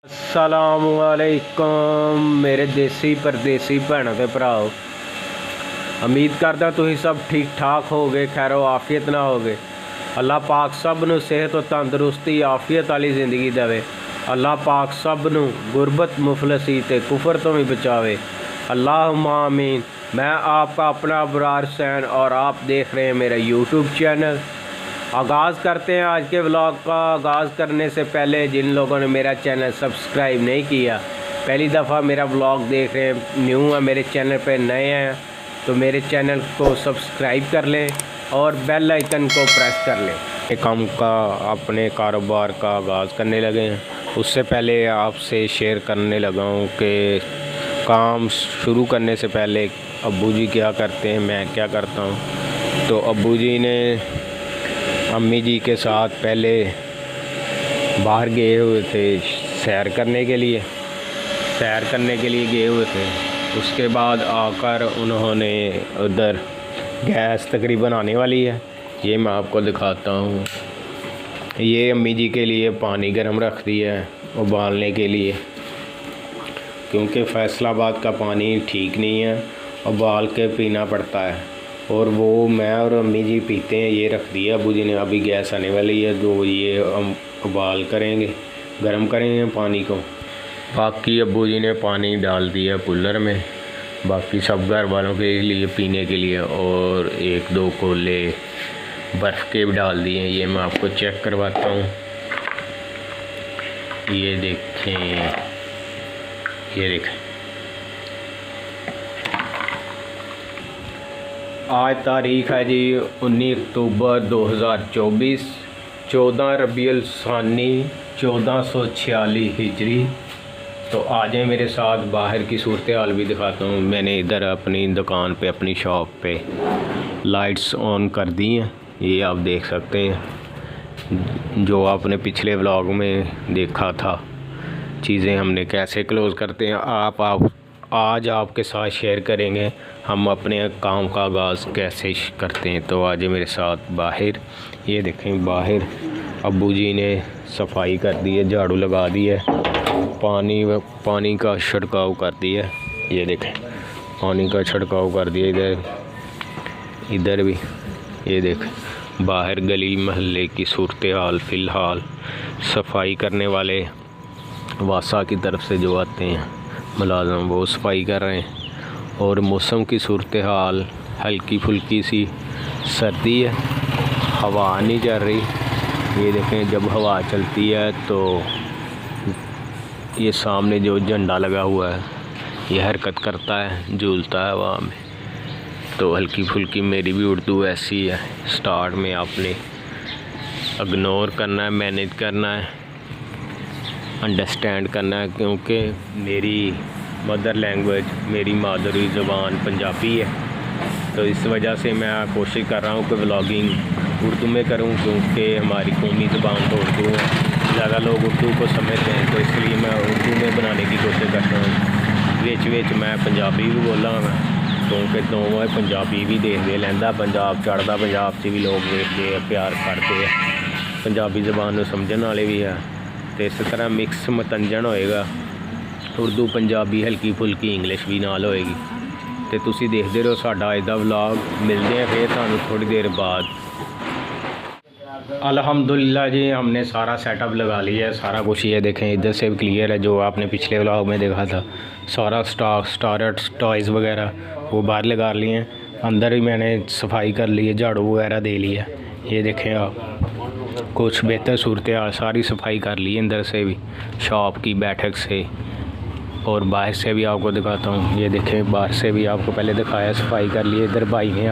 अस्सलामुअलैकुम मेरे देसी परदेसी भैनों ते भराओ। उम्मीद करदा तुसीं सब ठीक ठाक होगे, खैरो आफियत ना होगे। अल्लाह पाक सब नूं सेहत और तंदुरुस्ती आफियत वाली ज़िंदगी देवे। अल्लाह पाक सब नूं गुरबत मुफलसी ते कुफर तो भी बचावे। अल्लाहुम्मा आमीन। मैं आपका अपना अबरार हुसैन और आप देख रहे हैं मेरा यूट्यूब चैनल। आगाज़ करते हैं आज के व्लॉग का। आगाज़ करने से पहले जिन लोगों ने मेरा चैनल सब्सक्राइब नहीं किया, पहली दफ़ा मेरा व्लॉग देख रहे हैं, न्यू है मेरे चैनल पे, नए हैं तो मेरे चैनल को सब्सक्राइब कर लें और बेल आइकन को प्रेस कर लें। काम का अपने कारोबार का आगाज़ करने लगे हैं। उससे पहले आपसे शेयर करने लगा हूँ कि काम शुरू करने से पहले अब्बू जी क्या करते हैं, मैं क्या करता हूँ। तो अब्बू जी ने अम्मी जी के साथ पहले बाहर गए हुए थे सैर करने के लिए गए हुए थे। उसके बाद आकर उन्होंने उधर गैस तकरीबन आने वाली है, ये मैं आपको दिखाता हूँ। ये अम्मी जी के लिए पानी गर्म रख दिया है उबालने के लिए, क्योंकि फैसलाबाद का पानी ठीक नहीं है, उबाल के पीना पड़ता है और वो मैं और अम्मी जी पीते हैं। ये रख दिया अबू जी ने, अभी गैस आने वाली है तो ये हम उबाल करेंगे, गर्म करेंगे पानी को। बाकी अबू जी ने पानी डाल दिया कूलर में, बाकी सब घर वालों के लिए पीने के लिए, और एक दो कोले बर्फ़ के भी डाल दिए। ये मैं आपको चेक करवाता हूँ। ये देखें, आज तारीख़ है जी 19 अक्टूबर 2024, 14 रबीउल सानी 1446 हिजरी। तो आज है मेरे साथ बाहर की सूरत हाल भी दिखाता हूँ। मैंने इधर अपनी दुकान पे, अपनी शॉप पे लाइट्स ऑन कर दी हैं, ये आप देख सकते हैं। जो आपने पिछले व्लॉग में देखा था चीज़ें हमने कैसे क्लोज़ करते हैं, आज आपके साथ शेयर करेंगे हम अपने काम का आगाज़ कैसे करते हैं। तो आज मेरे साथ बाहर, ये देखें बाहर अब्बू जी ने सफाई कर दी है, झाड़ू लगा दी है, पानी का छिड़काव कर दिया है। ये देखें पानी का छिड़काव कर दिया इधर भी। ये देखें बाहर गली महल्ले की सूरत हाल फ़िलहाल सफाई करने वाले वासा की तरफ से जो आते हैं मुलाज़म, वो सफाई कर रहे हैं। और मौसम की सूरत हाल हल्की फुल्की सी सर्दी है, हवा नहीं चल रही। ये देखें जब हवा चलती है तो ये सामने जो झंडा लगा हुआ है ये हरकत करता है, झूलता है हवा में। तो हल्की फुल्की मेरी भी उर्दू ऐसी है। स्टार्ट में आपने इग्नोर करना है, मैनेज करना है, अंडरस्टैंड करना है, क्योंकि मेरी मदर लैंग्वेज, मेरी मादरी ज़बान पंजाबी है। तो इस वजह से मैं कोशिश कर रहा हूँ कि व्लॉगिंग उर्दू में करूँ, क्योंकि हमारी कौमी ज़बान तो उर्दू है, ज़्यादा लोग उर्दू को समझते हैं, तो इसलिए मैं उर्दू में बनाने की कोशिश करता हूँ। विच मैं पंजाबी भी बोला मैं, क्योंकि दोनों पंजाबी भी देखते लैंदा पंजाब चढ़ता, पंजाब से भी लोग देखते हैं, प्यार करते हैं, पंजाबी ज़बान को समझने वाले भी है। तो इस तरह मिक्स मतंजन होएगा, उर्दू पंजाबी हल्की फुल्की इंग्लिश भी नाल होएगी। तो तुसी देखते रहो साडा अज दा व्लॉग। मिलते हैं फिर थानू थोड़ी देर बाद। अल्हम्दुलिल्लाह जी, हमने सारा सेटअप लगा लिया है, सारा कुछ। ये देखें इधर से भी क्लियर है, जो आपने पिछले व्लॉग में देखा था। सारा स्टार्ट टॉयज़ वगैरह वो बाहर लगा लिए हैं, अंदर भी मैंने सफाई कर ली है, झाड़ू वगैरह दे लिया। ये देखें आप, कुछ बेहतर सूरत हाल, सारी सफाई कर ली है अंदर से भी, शॉप की, बैठक से, और बाहर से भी आपको दिखाता हूँ। ये देखें बाहर से भी आपको पहले दिखाया, सफाई कर ली। इधर भाई हैं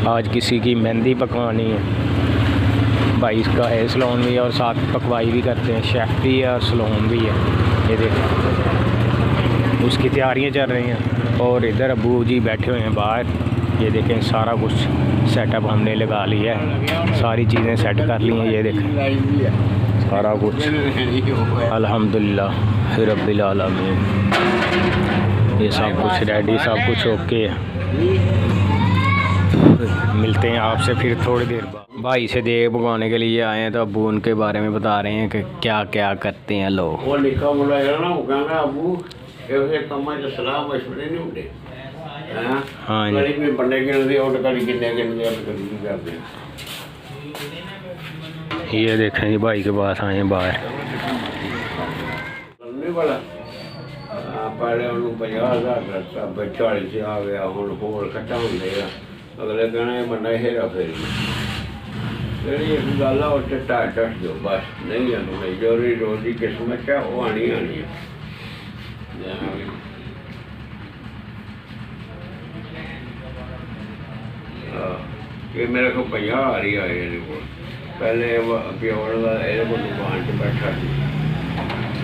आज किसी की मेहंदी पकवानी है, भाई का है सलोन भी है और साथ पकवाई भी करते हैं, शेफ़ भी है और सलोन भी है। ये देखें उसकी तैयारियाँ चल रही हैं। और इधर अब्बू जी बैठे हुए हैं बाहर। ये देखें सारा कुछ सेटअप हमने लगा लिया है, सारी चीज़ें सेट कर ली हैं। ये देखें सारा कुछ अल्हम्दुलिल्लाह रब्बिल आलमीन, ये सब कुछ रेडी, सब कुछ ओके है। मिलते हैं आपसे फिर थोड़ी देर बाद। भाई से देख भगवाने के लिए आए हैं तो अबू उनके बारे में बता रहे हैं कि क्या क्या करते हैं लोग। वो निका मुला है ना, वो कहना अबू ये कमा जो सलाह मशवरे नहीं होते हैं। हाँ कड़ी में बंदे गिनते और कड़ी किन्ने करते हैं। ये देखें जी भाई के पास आए हैं बाहर। करने वाला पहले उन्होंने 50,000 रस्ता 40 से आ गया, हूँ होर इकट्ठा होंगे अगले कहना बंदा हेरा फेरी ਜਿਹੜੀ ਇੱਕ ਗੱਲ ਆ ਉਹ 'ਚ ਟੱਟ ਦਿਓ ਬਸ, ਨਹੀਂ ਆਉਣੀ ਜਿਹੜੀ ਰੋਜ਼ੀ ਕਿਸਮਤ ਹੈ ਉਹ ਆਣੀ ਆਣੀ ਹੈ। ਇਹ ਮੇਰੇ ਕੋਲ 50 ਆ ਰਹੀ ਆਏ ਇਹਦੇ ਕੋਲ। ਪਹਿਲੇ ਪਿਓ ਦਾ ਇਹਦੇ ਕੋਲ ਦੁਕਾਨ 'ਚ ਬੈਠਾ ਸੀ,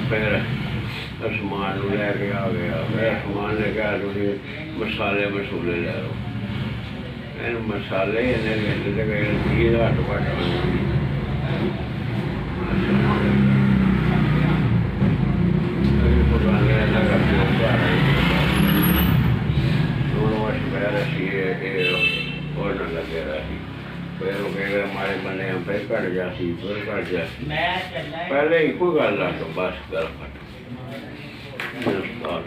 ਫਿਰ ਸਮਾਨ ਨੂੰ ਲੈ ਕੇ ਆ ਗਿਆ। ਮੈਂ ਸਮਾਨ ਲੈ ਕੇ ਆ ਤੁਸੀਂ ਮਸਾਲੇ ਮਸੂਲੇ ਲੈ ਲਓ। ਇਹਨੂੰ ਮਸਾਲੇ ਇਹਨੇ ਲੈਂਦੇ ਤੇ ਗਏ 20,000 ਘੱਟ मारे बने फिर घट जा फिर घट जा पहले इको गल आ तो बस गल फट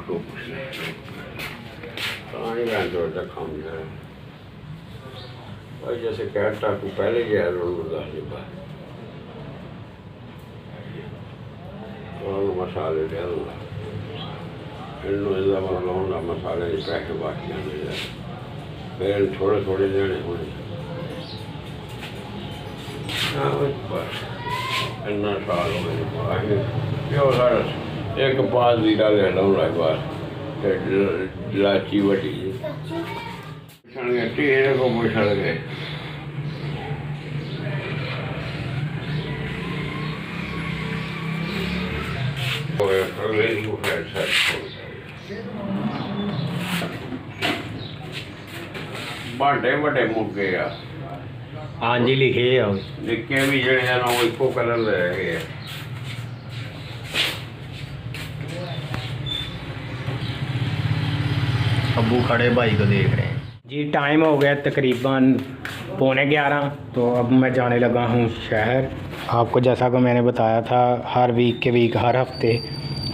को खाऊं भाई जैसे कहता तू पहले ही है दस दे बाहर मसाले ले लूँगा इनू इला लाऊंगा मसाले पैके बाकी फिर थोड़े थोड़े देने होने इन्ना साल हो गए प्यो सारा एक पास लीरा ले लाऊंगा बस इलाची वटी पूछण गए टीरे को पूछण गए भांडे बड़े मुक गए आ। हाँ जी लिखे है लिखे भी जड़े हैं ना वो इको कलर रह गए। अबू खड़े भाई को देख रहे हैं जी। टाइम हो गया तकरीबन 11:15, तो अब मैं जाने लगा हूँ शहर। आपको जैसा कि मैंने बताया था हर वीक हर हफ्ते,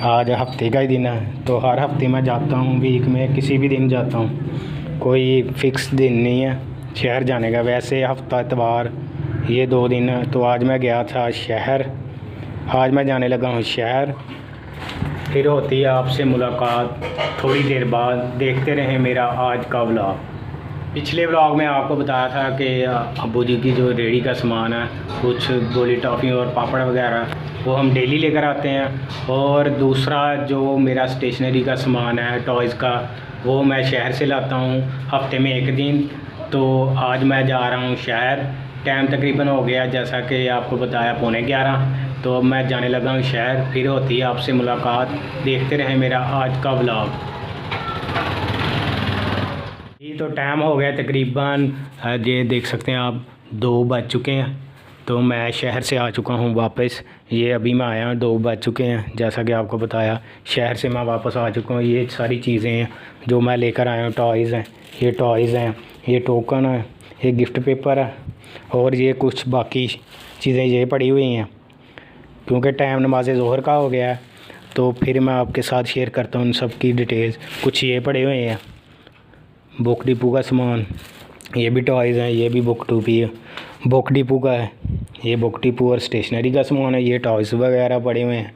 आज हफ्ते का ही दिन है तो हर हफ्ते मैं जाता हूँ। वीक में किसी भी दिन जाता हूँ, कोई फिक्स दिन नहीं है शहर जाने का। वैसे हफ्ता इतवार ये 2 दिन है, तो आज मैं गया था शहर। आज मैं जाने लगा हूँ शहर, फिर होती है आपसे मुलाकात थोड़ी देर बाद। देखते रहें मेरा आज का व्लॉग। पिछले व्लॉग में आपको बताया था कि अब्बू जी की जो रेडी का सामान है, कुछ गोली टॉफ़ी और पापड़ वगैरह, वो हम डेली लेकर आते हैं। और दूसरा जो मेरा स्टेशनरी का सामान है, टॉयज़ का, वो मैं शहर से लाता हूँ हफ्ते में 1 दिन। तो आज मैं जा रहा हूँ शहर। टाइम तकरीबन हो गया जैसा कि आपको बताया 11:15, तो अब मैं जाने लगा हूँ शहर। फिर होती है आपसे मुलाकात। देखते रहें मेरा आज का व्लॉग। ये तो टाइम हो गया तकरीबन, ये देख सकते हैं आप 2 बज चुके हैं। तो मैं शहर से आ चुका हूँ वापस। ये अभी मैं आया हूँ, 2 बज चुके हैं जैसा कि आपको बताया। शहर से मैं वापस आ चुका हूँ। ये सारी चीज़ें हैं जो मैं लेकर आया हूँ। टॉयज़ हैं, ये टॉयज़ हैं, ये टोकन है, ये गिफ्ट पेपर है, और ये कुछ बाकी चीज़ें ये पड़ी हुई हैं। क्योंकि टाइम नमाज ज़ोहर का हो गया है, तो फिर मैं आपके साथ शेयर करता हूँ उन सब की डिटेल्स। कुछ ये पड़े हुए हैं, बुक डिपो का सामान, ये भी टॉयज़ हैं, ये भी बुक डिपो का है, ये बुक डिपो और स्टेशनरी का सामान है। ये टॉयज़ वगैरह पड़े हुए हैं,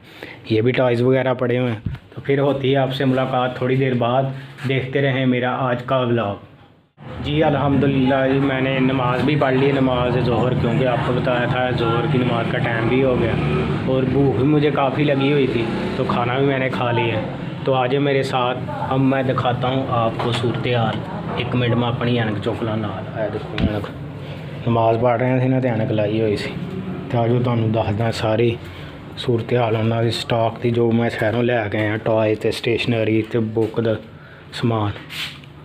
ये भी टॉयज़ वगैरह पड़े हुए हैं। तो फिर होती है आपसे मुलाकात थोड़ी देर बाद। देखते रहें मेरा आज का व्लॉग। जी अल्हम्दुलिल्लाह मैंने नमाज़ भी पढ़ ली, नमाज ज़ोहर, क्योंकि आपको बताया था ज़ोहर की नमाज़ का टाइम भी हो गया और भूख भी मुझे काफ़ी लगी हुई थी, तो खाना भी मैंने खा लिया। तो आज मेरे साथ अब मैं दिखाता हूँ आपको सूरत हाल। 1 मिनट में अपनी ऐनक चुक ला नाल। देखो ऐनक नमाज़ पढ़ रहे थे ना, तो ऐनक लाई हुई सी। तो आज तुहानूं दसदा सारी सूरत हाल उन्हां दी स्टॉक की, जो मैं शहरों लैके आया। टॉय ते स्टेशनरी ते बुक दा समान।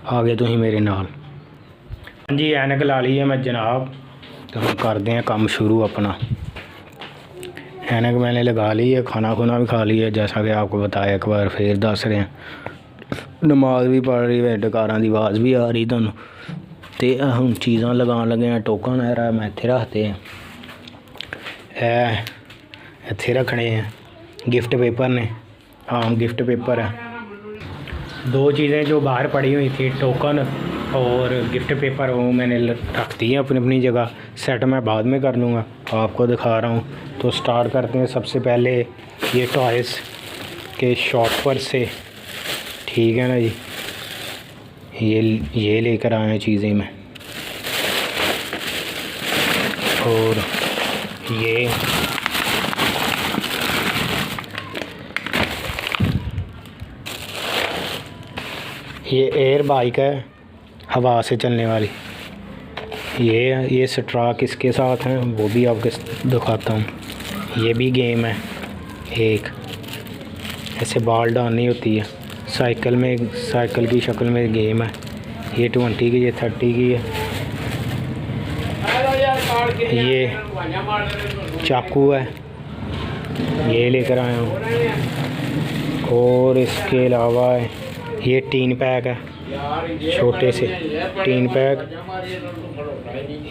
आ गए तुसीं मेरे नाल। हाँ जी ऐनक ला ली है मैं जनाब, तो हम करते हैं काम शुरू अपना। ऐनक मैंने लगा ली है, खाना खुना भी खा लिया जैसा कि आपको बताया। एक बार फिर दस रहे हैं, नमाज भी पढ़ रही है, डकारां दी आवाज़ भी आ रही तुहानूं। तो हम चीज़ां लगा लगे हैं। टोकन है रहा मैं इत्थे रखते हैं, इत्थे रखने हैं। गिफ्ट पेपर ने, आम गिफ्ट पेपर है। दो चीज़ें जो बाहर पड़ी हुई थी, टोकन और गिफ्ट पेपर, वो मैंने रख दी है अपनी अपनी जगह। सेट मैं बाद में कर लूँगा, आपको दिखा रहा हूँ। तो स्टार्ट करते हैं। सबसे पहले ये टॉयज़ के शॉप पर से, ठीक है ना जी। ये लेकर आए हैं चीज़ें में, और ये एयर बाइक है, हवा से चलने वाली। ये स्ट्रा किसके साथ हैं वो भी आपको दिखाता हूँ। ये भी गेम है एक, ऐसे बॉल डालनी होती है। साइकिल की शक्ल में गेम है। ये 20 की, ये 30 की है। ये चाकू है, ये लेकर आया हूँ। और इसके अलावा ये टीन पैक है, छोटे से टीन पैक।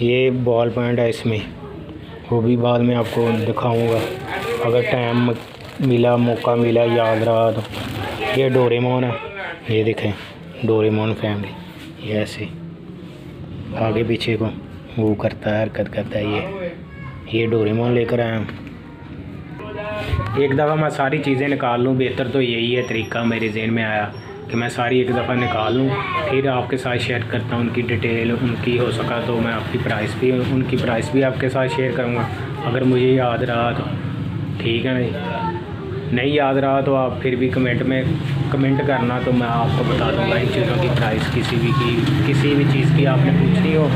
ये बॉल पॉइंट है इसमें, वो भी बाद में आपको दिखाऊंगा अगर टाइम मिला, मौका मिला, याद रहा तो। ये डोरेमोन है, ये देखें डोरेमोन फैमिली। ये ऐसे आगे पीछे को वो करता है, हरकत करता है। ये डोरेमोन लेकर आया हूँ। एक दफ़ा मैं सारी चीज़ें निकाल लूँ, बेहतर तो यही है तरीका मेरे जहन में आया कि मैं सारी एक दफ़ा निकाल लूँ, फिर आपके साथ शेयर करता हूँ उनकी डिटेल। उनकी हो सका तो मैं उनकी प्राइस भी आपके साथ शेयर करूँगा अगर मुझे याद रहा तो, ठीक है ना। नहीं याद रहा तो आप फिर भी कमेंट करना, तो मैं आपको बता दूँगा इन चीज़ों की प्राइस। किसी भी चीज़ की आपने पूछनी हो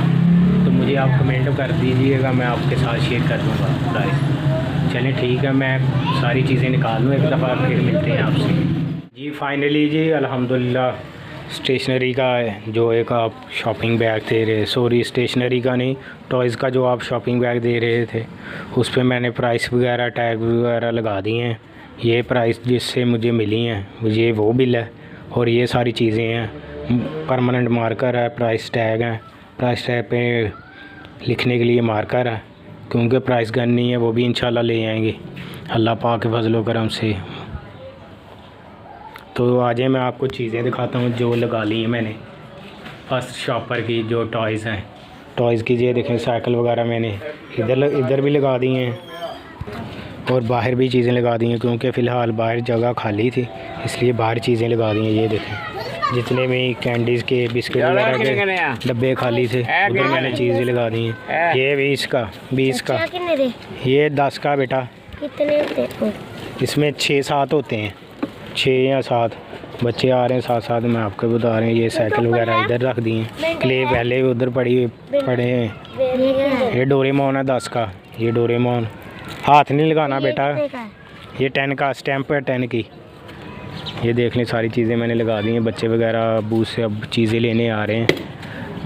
तो मुझे आप कमेंट कर दीजिएगा, मैं आपके साथ शेयर कर दूँगा प्राइस। चलिए ठीक है, मैं सारी चीज़ें निकाल लूँ एक दफ़ा, फिर मिलते हैं आपसे जी। फाइनली जी अल्हम्दुलिल्लाह स्टेशनरी का है जो एक आप शॉपिंग बैग दे रहे, सॉरी स्टेशनरी का नहीं, टॉयज़ का जो आप शॉपिंग बैग दे रहे थे, उस पर मैंने प्राइस वगैरह टैग वगैरह लगा दिए हैं। ये प्राइस जिससे मुझे मिली हैं, ये वो बिल है, और ये सारी चीज़ें हैं। परमानेंट मार्कर है, प्राइस टैग है, प्राइस टैग पे लिखने के लिए मार्कर है, क्योंकि प्राइस गन नहीं है, वो भी इंशाल्लाह ले आएंगे अल्लाह पाक के फजल व करम से। तो आज मैं आपको चीज़ें दिखाता हूँ जो लगा ली हैं मैंने फर्स्ट शॉपर की, जो टॉयज़ हैं। टॉयज़ की ये देखें, साइकिल वगैरह मैंने इधर भी लगा दी हैं, और बाहर भी चीज़ें लगा दी हैं, क्योंकि फ़िलहाल बाहर जगह खाली थी इसलिए बाहर चीज़ें लगा दी हैं। ये देखें जितने भी कैंडीज़ के, बिस्किट वगैरह के डब्बे खाली थे उधर मैंने चीज़ें लगा दी हैं। ये 20 का, ये 10 का बेटा। कितने होते हैं? इसमें 6-7 होते हैं, 6 या 7 बच्चे आ रहे हैं साथ साथ, मैं आपको बता रहे हैं। ये साइकिल वगैरह इधर रख दी हैं, क्ले पहले उधर पड़े हैं। ये डोरेमोन है 10 का, ये डोरेमोन। हाथ नहीं लगाना बेटा। ये 10 का स्टैम्प है, 10 की। ये देख लें सारी चीज़ें मैंने लगा दी हैं। बच्चे वगैरह अबू से अब चीज़ें लेने आ रहे हैं,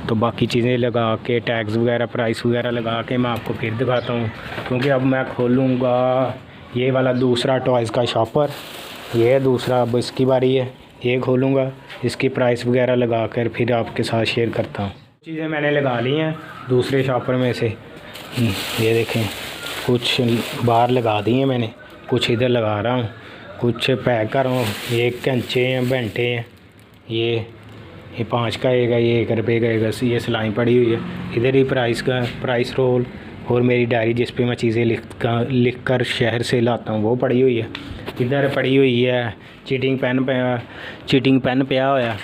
तो बाकी चीज़ें लगा के टैग्स वगैरह, प्राइस वगैरह लगा के मैं आपको फिर दिखाता हूँ, क्योंकि अब मैं खोलूँगा ये वाला दूसरा टॉयज़ का शॉपर। ये दूसरा, अब इसकी बारी है, ये खोलूँगा, इसकी प्राइस वगैरह लगा कर फिर आपके साथ शेयर करता हूँ। चीज़ें मैंने लगा ली हैं दूसरे शॉपर में से। ये देखें कुछ बाहर लगा दी हैं मैंने, कुछ इधर लगा रहा हूँ, कुछ पैक कर रहा हूँ। ये कंचे हैं, बेंटे हैं। ये 5 का आएगा, ये 1 रुपये का आएगा। ये सिलाई पड़ी हुई है। इधर ही प्राइस रोल और मेरी डायरी जिस पे मैं चीज़ें लिख कर शहर से लाता हूँ वो पड़ी हुई है। इधर पड़ी हुई है चीटिंग पेन पिया होया,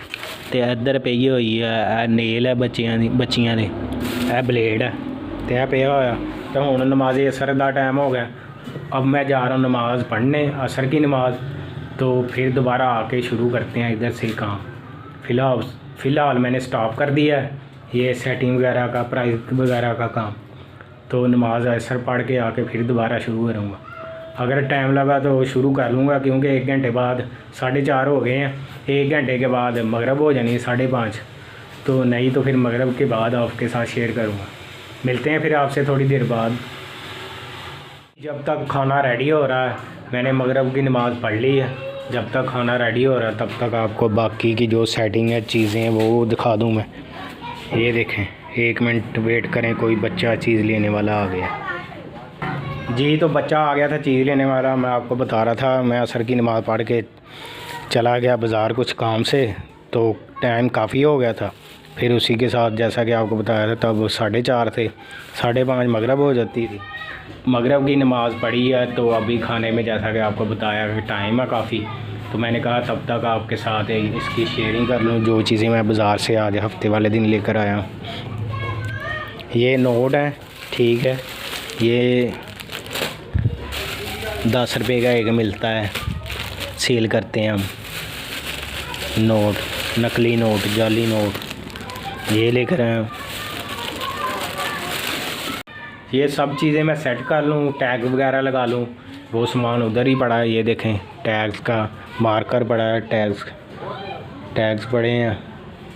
तो इधर पई हुई है नेल है बच्चियां दे, ब्लेड है तो पिया होया। तो हुण नमाज असर का टाइम हो गया, अब मैं जा रहा हूँ नमाज़ पढ़ने, असर की नमाज़। तो फिर दोबारा आके शुरू करते हैं इधर से काम। फ़िलहाल मैंने स्टॉप कर दिया है ये सेटिंग वगैरह का, प्राइस वगैरह का काम। तो नमाज असर पढ़ के आके फिर दोबारा शुरू करूँगा। अगर टाइम लगा तो शुरू कर लूँगा, क्योंकि 1 घंटे बाद 4:30 हो गए हैं। 1 घंटे के बाद मगरब हो जानी है 5:30, तो नहीं तो फिर मगरब के बाद आपके साथ शेयर करूँगा। मिलते हैं फिर आपसे थोड़ी देर बाद। जब तक खाना रेडी हो रहा है, मैंने मगरब की नमाज़ पढ़ ली है। जब तक खाना रेडी हो रहा है तब तक आपको बाकी की जो सेटिंग है, चीज़ें हैं वो दिखा दूँ मैं। ये देखें, 1 मिनट वेट करें, कोई बच्चा चीज़ लेने वाला आ गया। जी तो बच्चा आ गया था चीज़ लेने वाला, मैं आपको बता रहा था। मैं असर की नमाज़ पढ़ के चला गया बाज़ार कुछ काम से, तो टाइम काफ़ी हो गया था। फिर उसी के साथ जैसा कि आपको बताया था तब 4:30 थे, 5:30 मगरिब हो जाती थी। मगरिब की नमाज़ पढ़ी है तो अभी खाने में जैसा कि आपको बताया कि टाइम है काफ़ी, तो मैंने कहा तब तक आपके साथ इसकी शेयरिंग कर लूँ जो चीज़ें मैं बाज़ार से आज हफ्ते वाले दिन लेकर आया हूँ। ये नोट है, ठीक है, ये 10 रुपये का एक मिलता है, सेल करते हैं हम नोट, नकली नोट, जाली नोट, ये लेकर आया हूँ। ये सब चीज़ें मैं सेट कर लूँ, टैग वगैरह लगा लूँ, वो सामान उधर ही पड़ा है। ये देखें, टैग्स का मार्कर पड़ा है, टैग्स पड़े हैं,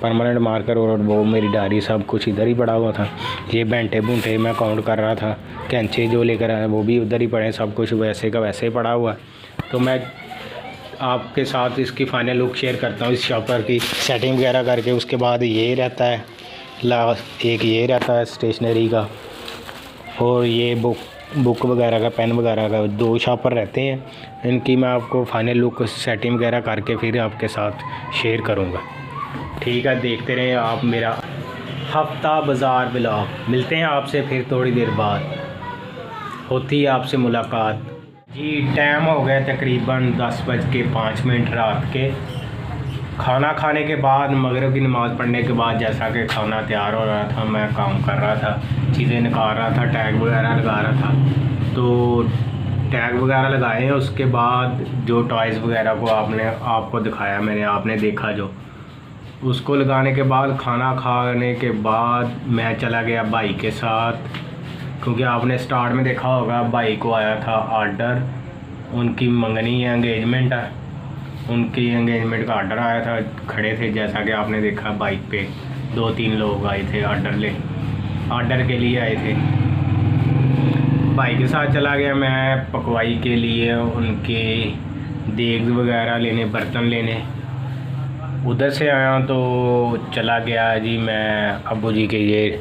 परमानेंट मार्कर, और वो मेरी डायरी सब कुछ इधर ही पड़ा हुआ था। ये बेंटे बूंटे मैं काउंट कर रहा था, कैंचे जो लेकर आए वो भी उधर ही पड़े हैं, सब कुछ वैसे का वैसे ही पड़ा हुआ है। तो मैं आपके साथ इसकी फाइनल लुक शेयर करता हूँ इस शॉपर की सेटिंग वगैरह करके। उसके बाद ये रहता है एक ये रहता है स्टेशनरी का, और ये बुक वगैरह का, पेन वगैरह का, 2 शॉपर रहते हैं। इनकी मैं आपको फाइनल लुक सेटिंग वगैरह करके फिर आपके साथ शेयर करूँगा। ठीक है, देखते रहें आप मेरा हफ्ता बाज़ार ब्लॉग। मिलते हैं आपसे फिर थोड़ी देर बाद, होती है आपसे मुलाकात। जी टाइम हो गया तकरीबन 10:05 रात के। खाना खाने के बाद, मगरिब की नमाज़ पढ़ने के बाद, जैसा कि खाना तैयार हो रहा था, मैं काम कर रहा था, चीज़ें निकाल रहा था, टैग वगैरह लगा रहा था। तो टैग वगैरह लगाए हैं, उसके बाद जो टॉयज़ वगैरह को आपको दिखाया मैंने, आपने देखा जो, उसको लगाने के बाद, खाना खाने के बाद मैं चला गया भाई के साथ, क्योंकि आपने स्टार्ट में देखा होगा भाई को आया था ऑर्डर, उनकी मंगनी है, एंगेजमेंट है, उनकी एंगेजमेंट का ऑर्डर आया था। खड़े थे जैसा कि आपने देखा, बाइक पे 2-3 लोग आए थे ऑर्डर के लिए आए थे। भाई के साथ चला गया मैं पकवाई के लिए, उनके देग वगैरह लेने, बर्तन लेने। उधर से आया तो चला गया जी मैं अब्बू जी के लिए,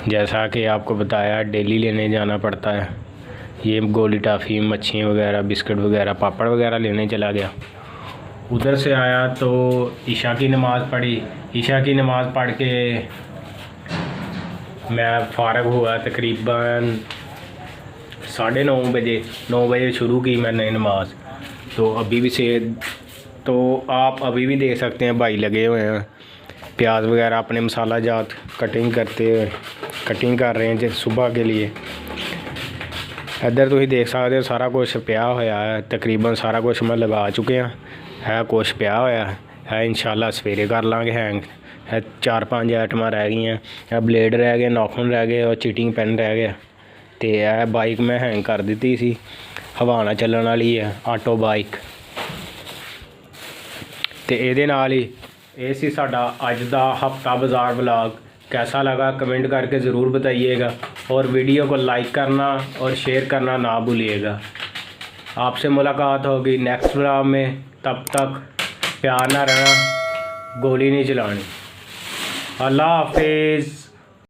जैसा कि आपको बताया डेली लेने जाना पड़ता है। ये गोली टाफ़ी, मच्छियाँ वगैरह, बिस्किट वगैरह, पापड़ वगैरह लेने चला गया। उधर से आया तो ईशा की नमाज़ पढ़ी। ईशा की नमाज़ पढ़ के मैं फ़ारग हुआ तकरीबन 9:30 बजे। 9 बजे शुरू की मैंने नमाज़, तो आप अभी भी देख सकते हैं भाई लगे हुए हैं, प्याज वगैरह अपने मसाला जात कटिंग कर रहे हैं सुबह के लिए। इधर तुम देख सकते हो सारा कुछ पिया होया है, तकरीबन सारा कुछ मैं लगा चुके हैं, है कुछ पिया होया है, इंशाल्लाह सवेरे कर लाँगे हैंग। है 4-5 आइटमां रह गई हैं, ब्लेड रह गए, नाखून रह गए और चीटिंग पेन रह गया। तो यह बाइक मैं हैंग कर दी सी, हवा नाल चलण वाली है, आटो बाइक। तो ये ये सी साडा अज दा हफ्ता बाज़ार व्लॉग। कैसा लगा कमेंट करके ज़रूर बताइएगा, और वीडियो को लाइक करना और शेयर करना ना भूलिएगा। आपसे मुलाकात होगी नेक्स्ट व्लॉग में, तब तक प्यार ना रहना, गोली नहीं चलानी। अल्लाह हाफिज़।